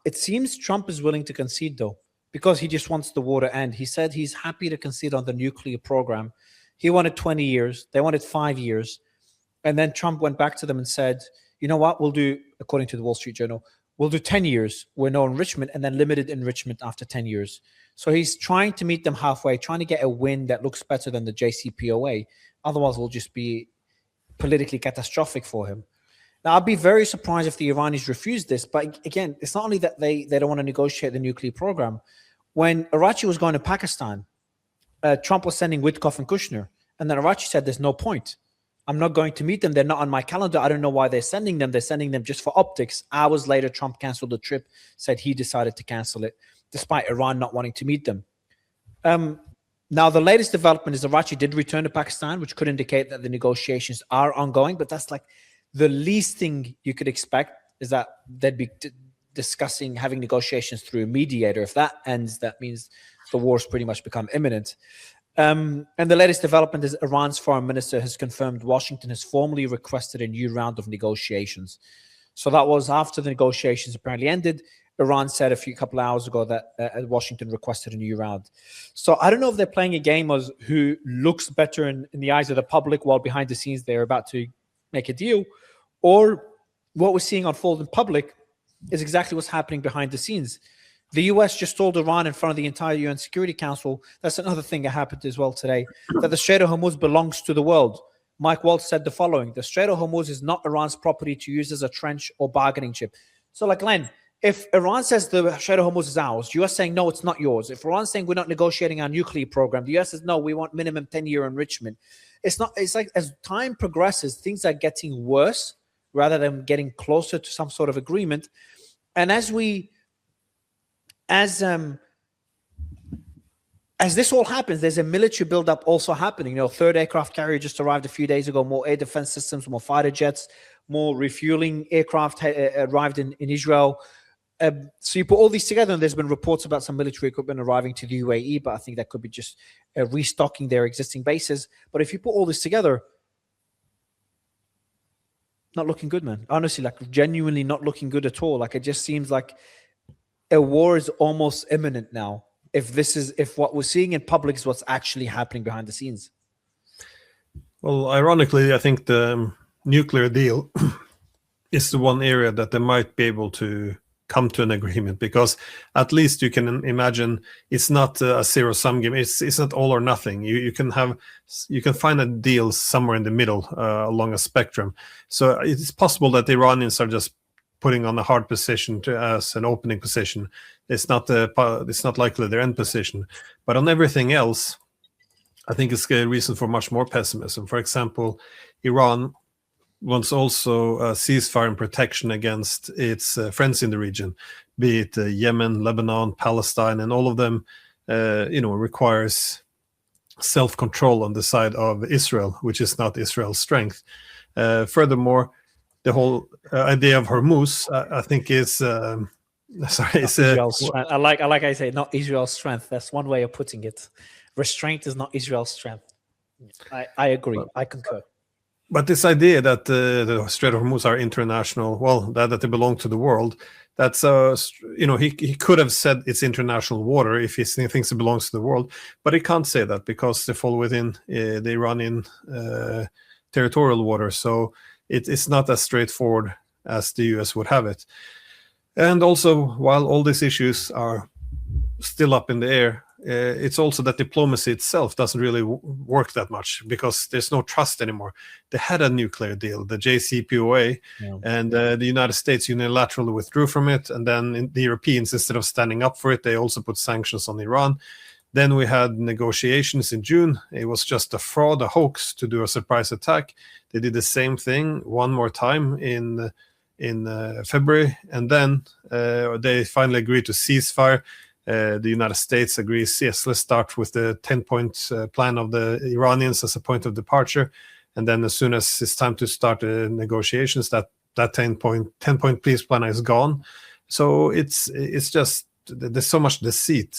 It seems Trump is willing to concede, though, because he just wants the war to end. He said he's happy to concede on the nuclear program. He wanted 20 years. They wanted 5 years. And then Trump went back to them and said, you know what, we'll do, according to the Wall Street Journal, we'll do 10 years with no enrichment and then limited enrichment after 10 years. So he's trying to meet them halfway, trying to get a win that looks better than the JCPOA. Otherwise, it will just be politically catastrophic for him. Now, I'd be very surprised if the Iranis refuse this. But again, it's not only that they don't want to negotiate the nuclear program. When Arachi was going to Pakistan, Trump was sending Witkoff and Kushner. And then Arachi said, there's no point. I'm not going to meet them. They're not on my calendar. I don't know why they're sending them. They're sending them just for optics. Hours later, Trump canceled the trip, said he decided to cancel it, despite Iran not wanting to meet them. Now, the latest development is Arachi did return to Pakistan, which could indicate that the negotiations are ongoing. But that's like the least thing you could expect, is that they'd be discussing having negotiations through a mediator. If that ends, that means the war's pretty much become imminent. And the latest development is Iran's foreign minister has confirmed Washington has formally requested a new round of negotiations. So that was after the negotiations apparently ended. Iran said a couple of hours ago that Washington requested a new round. So I don't know if they're playing a game of who looks better in the eyes of the public while behind the scenes they're about to make a deal, or what we're seeing unfold in public is exactly what's happening behind the scenes. The US just told Iran in front of the entire UN Security Council, that's another thing that happened as well today, that the Strait of Hormuz belongs to the world. Mike Waltz said the following: the Strait of Hormuz is not Iran's property to use as a trench or bargaining chip. So like, Glenn, if Iran says the Strait of Hormuz is ours, the US saying, no, it's not yours. If Iran's saying we're not negotiating our nuclear program, the US says, no, we want minimum 10-year enrichment. It's like as time progresses, things are getting worse rather than getting closer to some sort of agreement. And as this all happens, there's a military buildup also happening. You know, third aircraft carrier just arrived a few days ago, more air defense systems, more fighter jets, more refueling aircraft arrived in Israel. So you put all these together, and there's been reports about some military equipment arriving to the UAE, but I think that could be just restocking their existing bases. But if you put all this together, not looking good, man. Honestly, like genuinely not looking good at all. Like it just seems like a war is almost imminent now. If what we're seeing in public is what's actually happening behind the scenes. Well, ironically, I think the nuclear deal is the one area that they might be able to come to an agreement, because at least you can imagine it's not a zero-sum game. It's not all or nothing. You can find a deal somewhere in the middle along a spectrum. So it's possible that the Iranians are just putting on a hard position as an opening position. It's not likely their end position. But on everything else, I think it's a reason for much more pessimism. For example, Iran wants also a ceasefire and protection against its friends in the region, be it Yemen, Lebanon, Palestine, and all of them, requires self-control on the side of Israel, which is not Israel's strength. Furthermore, the whole idea of Hormuz, I think, is I like I say, not Israel's strength. That's one way of putting it. Restraint is not Israel's strength. I agree. I concur. But this idea that the Strait of Hormuz are international, well, that they belong to the world, that's he could have said it's international water if he thinks it belongs to the world, but he can't say that because they fall within the Iranian territorial water. So it's not as straightforward as the US would have it. And also, while all these issues are still up in the air, it's also that diplomacy itself doesn't really work that much because there's no trust anymore. They had a nuclear deal, the JCPOA, and the United States unilaterally withdrew from it. And then the Europeans, instead of standing up for it, they also put sanctions on Iran. Then we had negotiations in June. It was just a fraud, a hoax to do a surprise attack. They did the same thing one more time in February. And then they finally agreed to ceasefire. The United States agrees, yes, let's start with the 10-point plan of the Iranians as a point of departure. And then as soon as it's time to start the negotiations, that 10-point peace plan is gone. So it's just, there's so much deceit